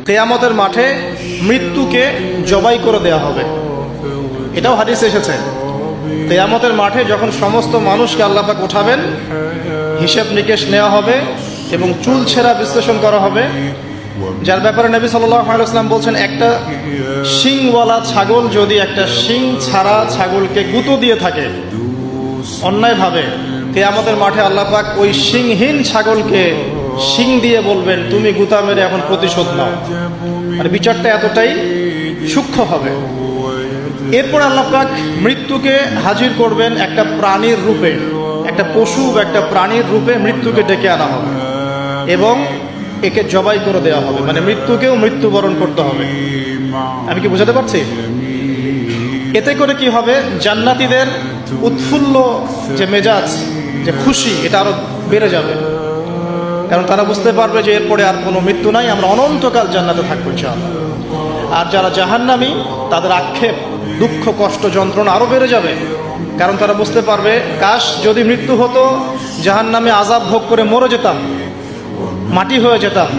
কিয়ামতের মাঠে মৃত্যুকে জবাই করে দেয়া হবে। এটাও হাদিসে এসেছে। কিয়ামতের মাঠে যখন সমস্ত মানুষকে আল্লাহ পাক উঠাবেন, হিসাব নিকেশ নেওয়া হবে এবং চুল ছেঁড়া বিশ্লেষণ করা হবে, যার ব্যাপারে নবী সাল্লাল্লাহু আলাইহি ওয়াসাল্লাম বলছেন, একটা শিংওয়ালা ছাগল যদি একটা শিং ছাড়া ছাগলকে গুঁতো দিয়ে থাকে অন্যায়ভাবে, কিয়ামতের মাঠে আল্লাহ পাক ওই শিংহীন ছাগলকে শিং দিয়ে বলবেন, তুমি গুঁতা মেরে এখন প্রতিশোধ নাও। আর বিচারটা এতটাই সূক্ষ্ম হবে। এরপর আল্লাহ পাক মৃত্যুকে হাজির করবেন একটা প্রাণীর রূপে, একটা পশু বা একটা প্রাণীর রূপে মৃত্যুকে ডেকে আনা হবে এবং একে জবাই করে দেওয়া হবে, মানে মৃত্যুকেও মৃত্যুবরণ করতে হবে। আমি কি বোঝাতে পারছি? এতে করে কি হবে, জান্নাতীদের উৎফুল্ল যে মেজাজ, যে খুশি, এটা আরো বেড়ে যাবে। কারণ তারা বুঝতে পারবে যে এরপরে আর কোনো মৃত্যু নাই, আমরা অনন্তকাল জান্নাতে থাকবো ইনশাআল্লাহ। আর যারা জাহান্নামী, তাদের আক্ষেপ, দুঃখ, কষ্ট, যন্ত্রণা আরো বেড়ে যাবে। কারণ তারা বুঝতে পারবে, কাশ যদি মৃত্যু হতো, জাহান্নামে আযাব ভোগ করে মরে যেতাম, মাটি হয়ে যেতাম।